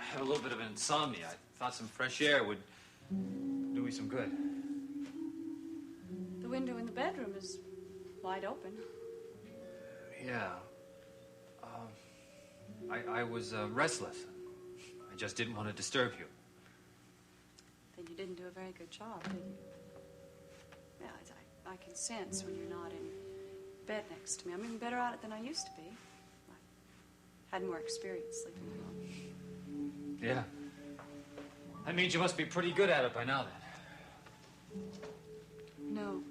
have a little bit of insomnia. I thought some fresh air would do me some good. The window in the bedroom is wide open. Yeah. I was restless. I just didn't want to disturb you. Then you didn't do a very good job, did you? Yeah, I can sense when you're not in bed next to me. I'm even better at it than I used to be. I had more experience sleeping alone. Yeah. That means you must be pretty good at it by now, then. No.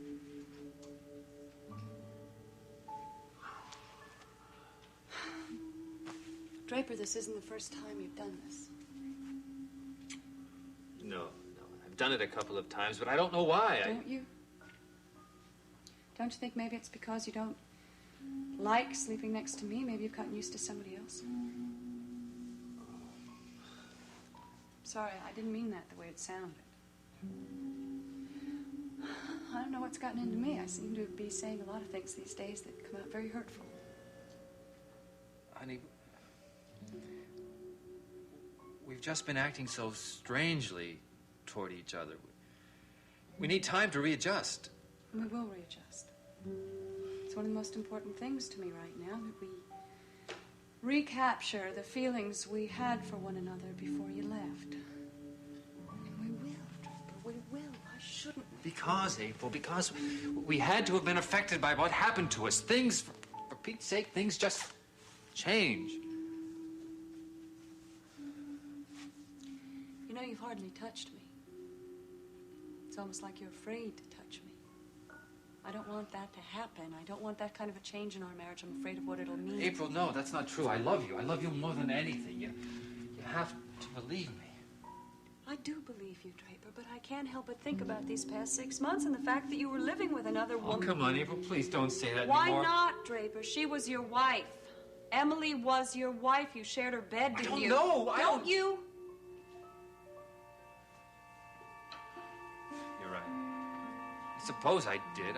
Draper, this isn't the first time you've done this. No. I've done it a couple of times, but I don't know why. Don't you? Don't you think maybe it's because you don't like sleeping next to me? Maybe you've gotten used to somebody else? Sorry, I didn't mean that the way it sounded. I don't know what's gotten into me. I seem to be saying a lot of things these days that come out very hurtful. Honey, we've just been acting so strangely toward each other. We need time to readjust. And we will readjust. It's one of the most important things to me right now, that we recapture the feelings we had for one another before you left. And we will, Draper, we will. Why shouldn't we? Because, April, because we had to have been affected by what happened to us. Things, for Pete's sake, things just change. You know, you've hardly touched me. It's almost like you're afraid to touch me. I don't want that to happen. I don't want that kind of a change in our marriage. I'm afraid of what it'll mean. April, no, that's not true. I love you. I love you more than anything. You have to believe me. I do believe you, Draper, but I can't help but think about these past 6 months and the fact that you were living with another woman. Oh, come on, April, please don't say that Why anymore. not, Draper? She was your wife. Emily was your wife. You shared her bed, didn't you? Know. Don't you? You're right. I suppose I did.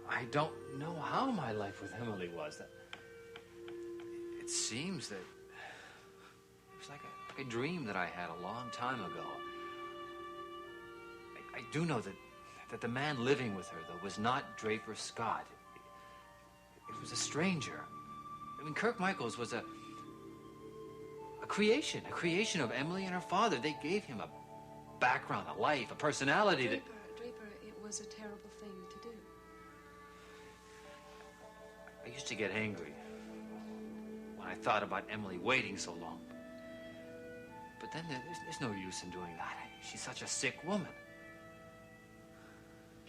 I don't know how my life with Emily was. It seems that it was like a dream that I had a long time ago. I do know that the man living with her, though, was not Draper Scott. It was a stranger. I mean, Kirk Michaels was a creation of Emily and her father. They gave him a background, a life, a personality. Draper, it was a terrible thing to do. I used to get angry when I thought about Emily waiting so long. But then there's no use in doing that. She's such a sick woman.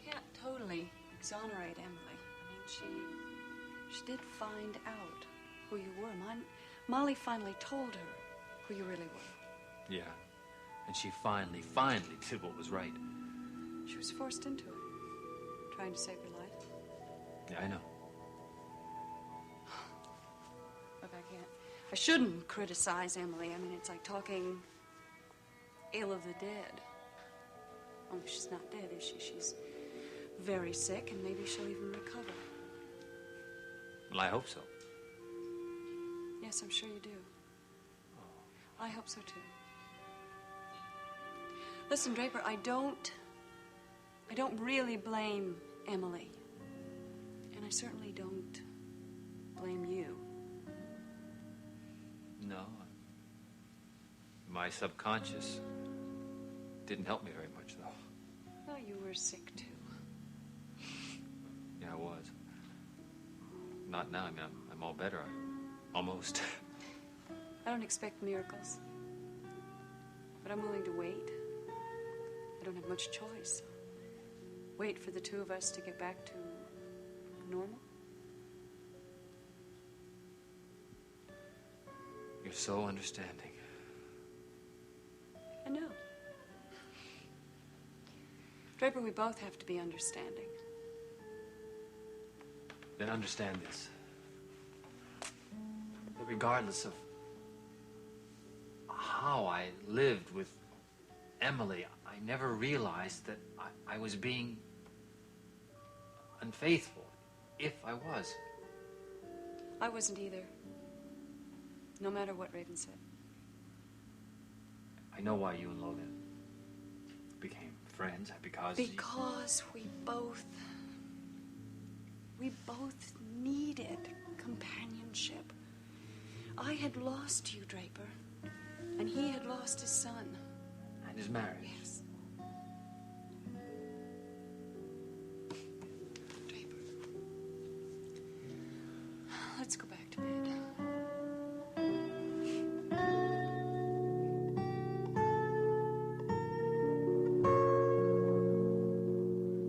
Can't totally exonerate Emily. I mean, she did find out who you were. Molly finally told her who you really were. Yeah. And she finally did what was right. She was forced into it, trying to save your life. Yeah, I know. Look, I shouldn't criticize Emily. I mean, it's like talking ill of the dead. Only she's not dead, is she? She's very sick, and maybe she'll even recover. Well, I hope so. Yes, I'm sure you do. I hope so, too. Listen, Draper, I don't really blame Emily. And I certainly don't blame you. No. My subconscious didn't help me very much, though. Well, you were sick, too. Yeah, I was. Not now. I mean, I'm all better. Almost. I don't expect miracles. But I'm willing to wait. I don't have much choice. wait for the two of us to get back to normal? You're so understanding. I know. Draper, we both have to be understanding. Then understand this. That regardless of how I lived with Emily, I never realized that I was being unfaithful, if I was. I wasn't either. No matter what Raven said. I know why you and Logan became friends, because we both needed companionship. I had lost you, Draper, and he had lost his son. And his marriage. Yes. Draper, let's go back to bed.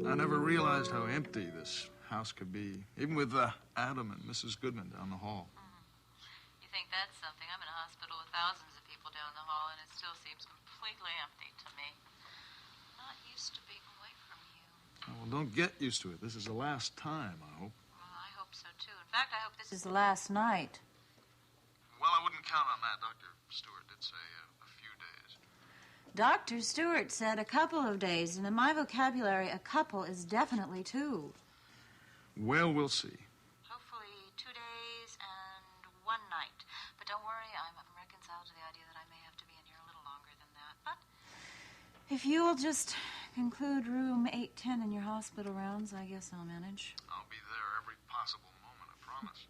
I never realized how empty this house could be, even with Adam and Mrs. Goodman down the hall. You think that's something? I'm in a hospital with thousands of people down the hall, and it still seems completely empty to me. I'm not used to being away from you. Oh, well, don't get used to it. This is the last time, I hope. Well, I hope so, too. In fact, I hope this is the last night. Well, I wouldn't count on that. Dr. Stewart did say a few days. Dr. Stewart said a couple of days, and in my vocabulary, a couple is definitely 2. Well, we'll see. Hopefully 2 days and 1 night. But don't worry, I'm reconciled to the idea that I may have to be in here a little longer than that. But if you'll just conclude room 810 in your hospital rounds, I guess I'll manage. I'll be there every possible moment, I promise.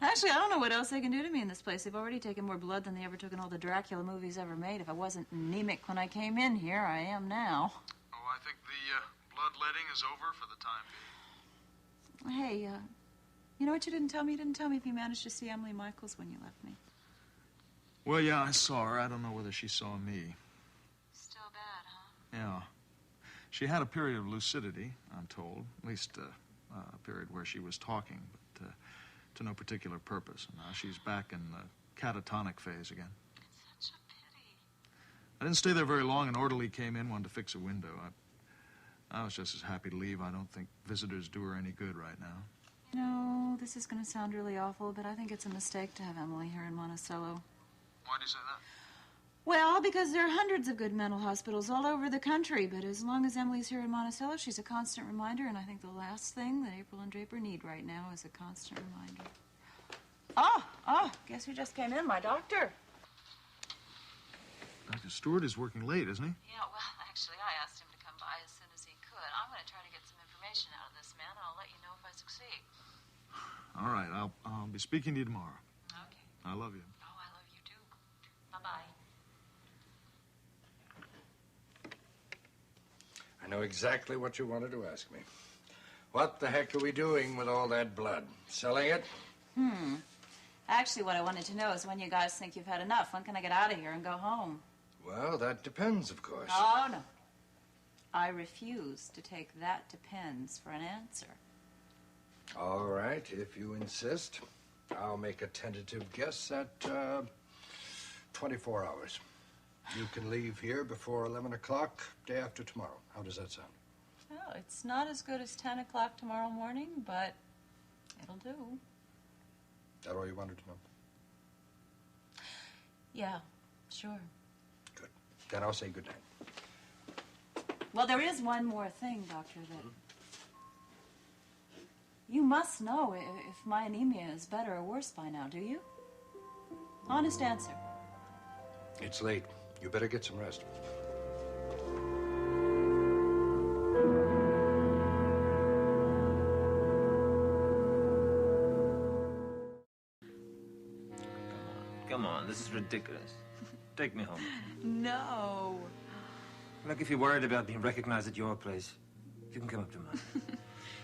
Actually, I don't know what else they can do to me in this place. They've already taken more blood than they ever took in all the Dracula movies ever made. If I wasn't anemic when I came in here, I am now. Oh, I think the bloodletting is over for the time being. Hey, you know what you didn't tell me? You didn't tell me if you managed to see Emily Michaels when you left me. Well, yeah, I saw her. I don't know whether she saw me. Still bad, huh? Yeah. She had a period of lucidity, I'm told. At least a period where she was talking, but to no particular purpose. And now she's back in the catatonic phase again. It's such a pity. I didn't stay there very long. An orderly came in, wanted to fix a window. I was just as happy to leave. I don't think visitors do her any good right now. You know, this is going to sound really awful, but I think it's a mistake to have Emily here in Monticello. Why do you say that? Well, because there are hundreds of good mental hospitals all over the country, but as long as Emily's here in Monticello, she's a constant reminder, and I think the last thing that April and Draper need right now is a constant reminder. Oh, guess who just came in? My doctor. Dr. Stewart is working late, isn't he? Yeah, well, actually, I asked him to come by as soon as he could. I'm going to try to get some information out of this man, and I'll let you know if I succeed. All right, I'll be speaking to you tomorrow. Okay. I love you. Oh, I love you, too. Bye-bye. I know exactly what you wanted to ask me. What the heck are we doing with all that blood? Selling it? Actually, what I wanted to know is when you guys think you've had enough. When can I get out of here and go home? Well, that depends, of course. Oh, no. I refuse to take that depends for an answer. All right, if you insist. I'll make a tentative guess at 24 hours. You can leave here before 11 o'clock, day after tomorrow. How does that sound? Well, it's not as good as 10 o'clock tomorrow morning, but it'll do. Is that all you wanted to know? Yeah, sure. Good. Then I'll say good night. Well, there is one more thing, Doctor, that you must know if my anemia is better or worse by now, do you? Honest answer. It's late. You better get some rest. Come on, this is ridiculous. Take me home. No. Look, if you're worried about being recognized at your place, you can come up to mine.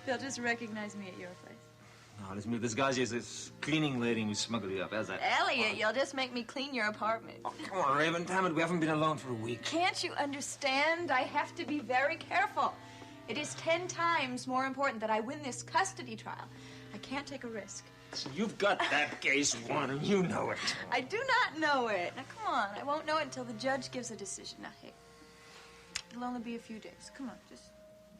They'll just recognize me at your place. No, listen, we'll disguise you as this cleaning lady and we smuggle you up. How's that? Elliot, you'll just make me clean your apartment. Oh, come on, Raven. Damn it, we haven't been alone for a week. Can't you understand? I have to be very careful. It is 10 times more important that I win this custody trial. I can't take a risk. So you've got that case won, and you know it. I do not know it. Now, come on. I won't know it until the judge gives a decision. Now, hey, it'll only be a few days. Come on, just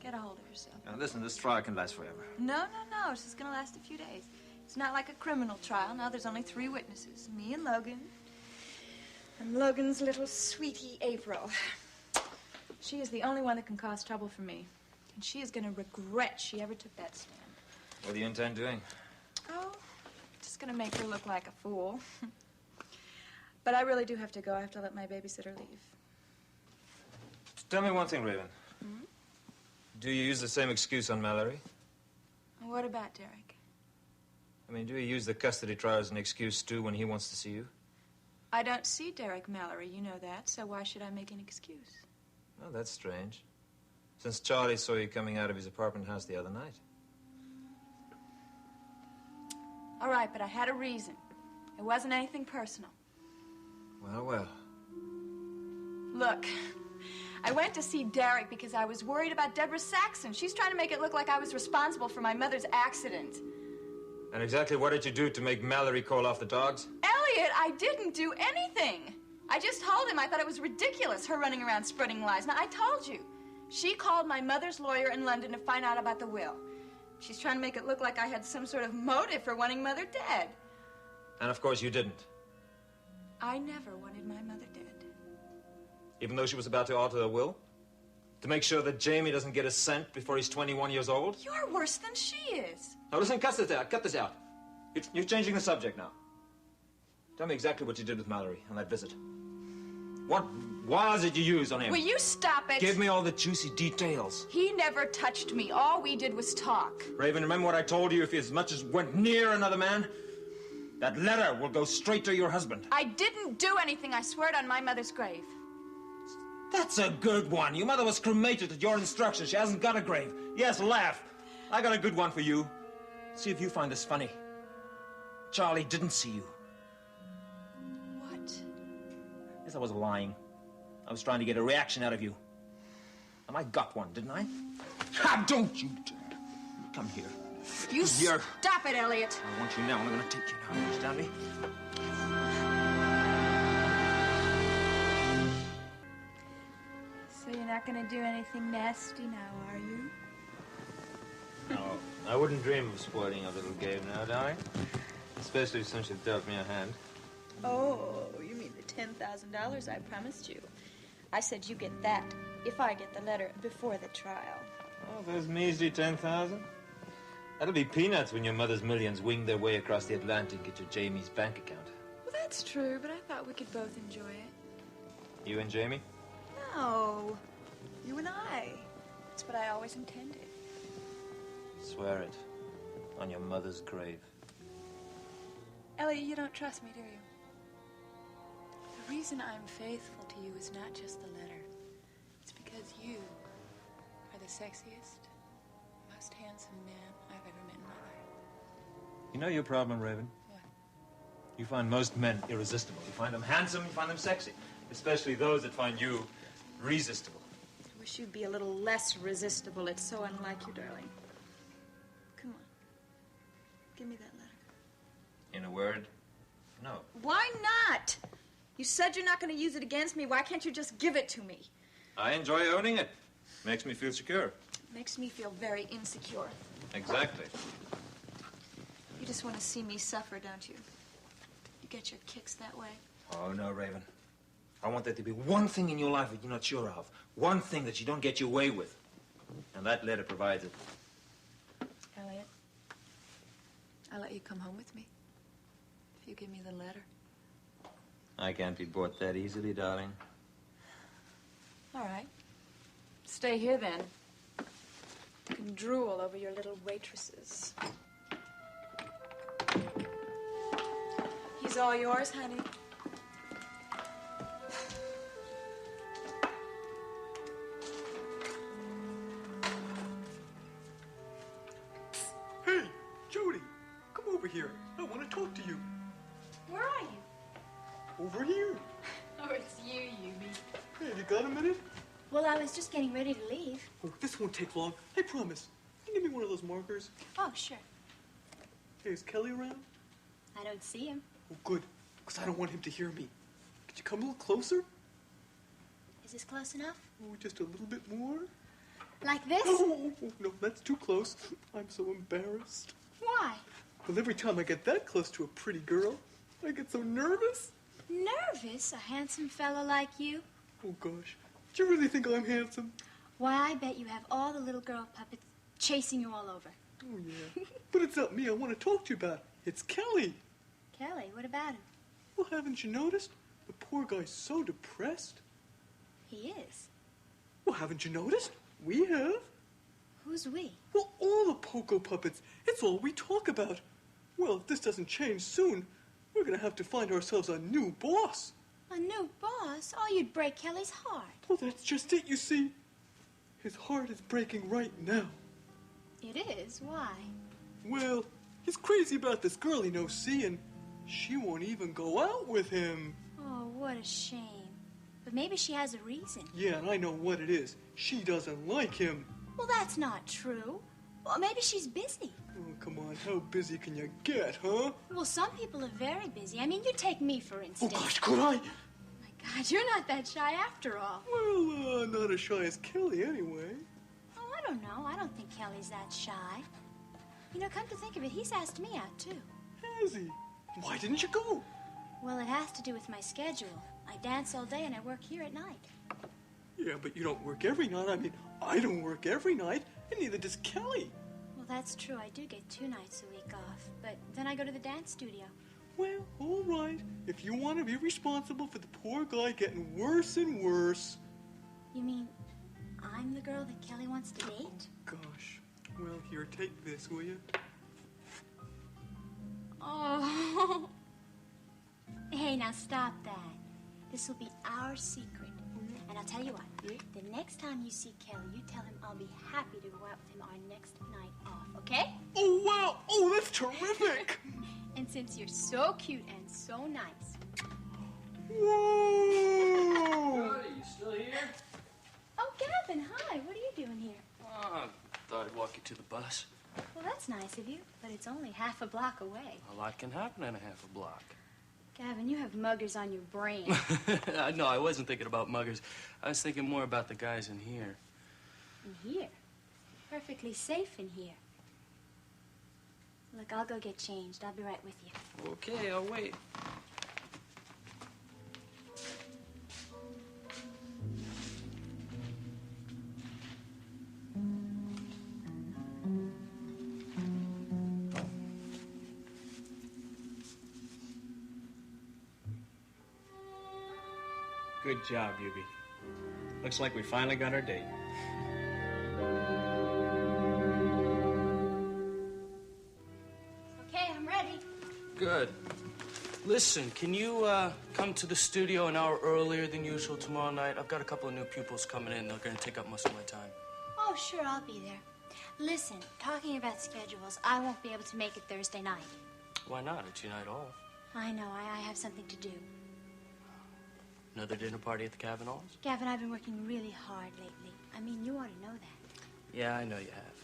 get a hold of yourself. Now, listen, this trial can last forever. No. It's just gonna last a few days. It's not like a criminal trial. Now, there's only 3 witnesses. Me and Logan. And Logan's little sweetie, April. She is the only one that can cause trouble for me. And she is gonna regret she ever took that stand. What do you intend doing? Oh, just gonna make her look like a fool. But I really do have to go. I have to let my babysitter leave. Tell me one thing, Raven. Hmm? Do you use the same excuse on Mallory? What about Derek? I mean, do you use the custody trial as an excuse, too, when he wants to see you? I don't see Derek Mallory, you know that, so why should I make an excuse? Oh, that's strange. Since Charlie saw you coming out of his apartment house the other night. All right, but I had a reason. It wasn't anything personal. Well. Look, I went to see Derek because I was worried about Deborah Saxon. She's trying to make it look like I was responsible for my mother's accident. And exactly what did you do to make Mallory call off the dogs? Elliot, I didn't do anything. I just told him I thought it was ridiculous, her running around spreading lies. Now, I told you. She called my mother's lawyer in London to find out about the will. She's trying to make it look like I had some sort of motive for wanting Mother dead. And of course you didn't. I never wanted my mother dead. Even though she was about to alter the will? To make sure that Jamie doesn't get a cent before he's 21 years old? You're worse than she is. Now listen, cut this out. You're changing the subject now. Tell me exactly what you did with Mallory on that visit. What was it you used on him? Will you stop it? Give me all the juicy details. He never touched me. All we did was talk. Raven, remember what I told you? If you as much as went near another man, that letter will go straight to your husband. I didn't do anything, I swear it on my mother's grave. That's a good one. Your mother was cremated at your instructions. She hasn't got a grave. Yes, laugh. I got a good one for you. See if you find this funny. Charlie didn't see you. What? Yes, I was lying. I was trying to get a reaction out of you. And I got one, didn't I? Ah, don't you dare. Come here. You stop it, Elliot. I want you now, and I'm going to take you now. You understand me? So you're not going to do anything nasty now, are you? No, I wouldn't dream of spoiling a little game now, darling. Especially since you've dealt me a hand. Oh, you mean the $10,000 I promised you. I said you get that if I get the letter before the trial. Oh, those measly 10,000? That'll be peanuts when your mother's millions wing their way across the Atlantic into Jamie's bank account. Well, that's true, but I thought we could both enjoy it. You and Jamie? No, you and I. That's what I always intended. Swear it. On your mother's grave. Elliot, you don't trust me, do you? The reason I'm faithful to you is not just the letter. It's because you are the sexiest, most handsome man I've ever met in my life. You know your problem, Raven? What? You find most men irresistible. You find them handsome, you find them sexy. Especially those that find you resistible. I wish you'd be a little less resistible. It's so unlike you, darling. Come on. Give me that letter. In a word, no. Why not? You said you're not going to use it against me. Why can't you just give it to me? I enjoy owning it. Makes me feel secure. It makes me feel very insecure. Exactly. You just want to see me suffer, don't you? You get your kicks that way. Oh, no, Raven. I want there to be one thing in your life that you're not sure of. One thing that you don't get your way with. And that letter provides it. Elliot, I'll let you come home with me. If you give me the letter. I can't be bought that easily, darling. All right. Stay here, then. You can drool over your little waitresses. He's all yours, honey. Hey, Jody, come over here. I want to talk to you. Where are you? Over here. Oh, it's you, Yubi. Hey, have you got a minute? Well, I was just getting ready to leave. Oh, this won't take long. I promise. Can you give me one of those markers? Oh, sure. Hey, is Kelly around? I don't see him. Oh, good. Because I don't want him to hear me. Could you come a little closer? Is this close enough? Oh, just a little bit more? Like this? Oh, no, that's too close. I'm so embarrassed. Why? Well, every time I get that close to a pretty girl, I get so nervous. Nervous? A handsome fellow like you? Oh, gosh. Do you really think I'm handsome? Why, I bet you have all the little girl puppets chasing you all over. Oh, yeah. But it's not me I want to talk to you about. It's Kelly. Kelly, what about him? Well, haven't you noticed? The poor guy's so depressed. He is. Well, haven't you noticed? We have. Who's we? Well, all the Poco puppets. It's all we talk about. Well, if this doesn't change soon, we're going to have to find ourselves a new boss. A new boss? Oh, you'd break Kelly's heart. Well, that's just it, you see. His heart is breaking right now. It is? Why? Well, he's crazy about this girl he knows, see, and she won't even go out with him. Oh, what a shame. But maybe she has a reason. Yeah, and I know what it is. She doesn't like him. Well, that's not true. Well, maybe she's busy. Oh, come on, how busy can you get, huh? Well, some people are very busy. I mean, you take me, for Oh, instance. gosh, could I? My God, you're not that shy after all. Well, not as shy as Kelly, anyway. Oh, I don't know. I don't think Kelly's that shy. You know, come to think of it, he's asked me out, too. Has he? Why didn't you go? Well, it has to do with my schedule. I dance all day and I work here at night. Yeah, but you don't work every night. I mean, I don't work every night, and neither does Kelly. Well, that's true. I do get 2 nights a week off. But then I go to the dance studio. Well, all right. If you want to be responsible for the poor guy getting worse and worse. You mean I'm the girl that Kelly wants to date? Gosh. Well, here, take this, will you? Oh. Hey, now stop that. This will be our secret. And I'll tell you what, the next time you see Kelly, you tell him I'll be happy to go out with him our next night off, okay? Oh, wow! Oh, that's terrific! And since you're so cute and so nice. Whoa! Are you still here? Oh, Gavin, hi. What are you doing here? Oh, thought I'd walk you to the bus. Well, that's nice of you, but it's only half a block away. A lot can happen in a half a block. Gavin, you have muggers on your brain. No, I wasn't thinking about muggers. I was thinking more about the guys in here. In here? Perfectly safe in here. Look, I'll go get changed. I'll be right with you. Okay, I'll wait. Good job, Yubi. Looks like we finally got our date. Okay, I'm ready. Good. Listen, can you come to the studio an hour earlier than usual tomorrow night? I've got a couple of new pupils coming in. They're going to take up most of my time. Oh, sure, I'll be there. Listen, talking about schedules, I won't be able to make it Thursday night. Why not? It's your night off. I know, I have something to do. Another dinner party at the Kavanaughs? Gavin, I've been working really hard lately. I mean, you ought to know that. Yeah, I know you have.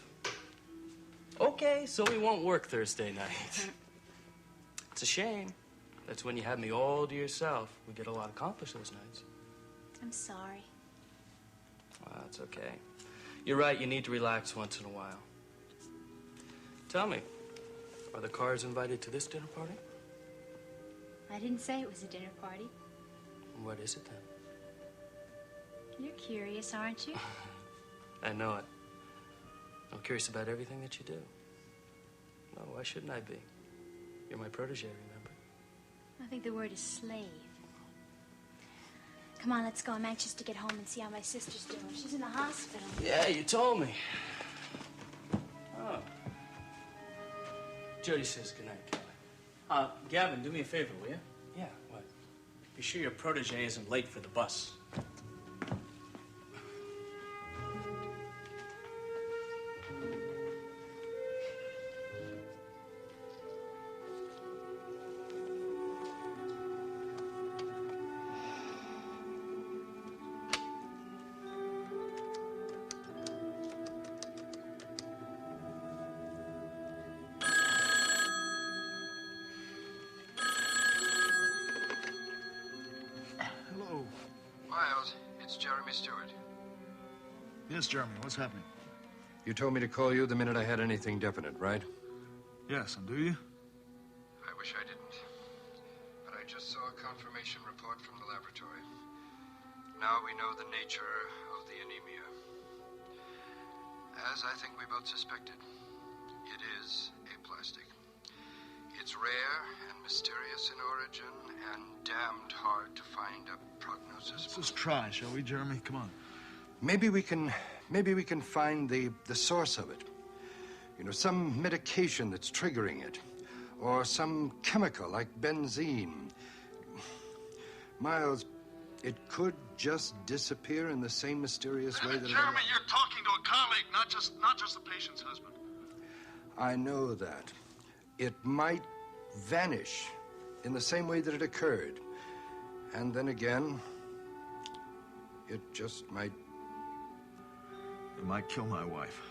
Okay, so we won't work Thursday night. It's a shame. That's when you have me all to yourself. We get a lot accomplished those nights. I'm sorry. Well, that's okay. You're right, you need to relax once in a while. Tell me, are the Carrs invited to this dinner party? I didn't say it was a dinner party. What is it then? You're curious, aren't you? I know it. I'm curious about everything that you do. No, why shouldn't I be? You're my protege, remember? I think the word is slave. Come on, let's go. I'm anxious to get home and see how my sister's doing. She's in the hospital. Yeah, you told me. Oh. Jody says goodnight, Kelly. Gavin, do me a favor, will you? Yeah, what? Be sure your protege isn't late for the bus. Yes, Jeremy, what's happening? You told me to call you the minute I had anything definite, right? Yes, and do you? I wish I didn't. But I just saw a confirmation report from the laboratory. Now we know the nature of the anemia. As I think we both suspected, it is aplastic. It's rare and mysterious in origin and damned hard to find a prognosis. Let's just try, shall we, Jeremy? Come on. Maybe we can find the source of it. You know, some medication that's triggering it. Or some chemical like benzene. Miles, it could just disappear in the same mysterious way that Jeremy, you're talking to a colleague, not just the patient's husband. I know that. It might vanish in the same way that it occurred. And then again, it just might... It might kill my wife.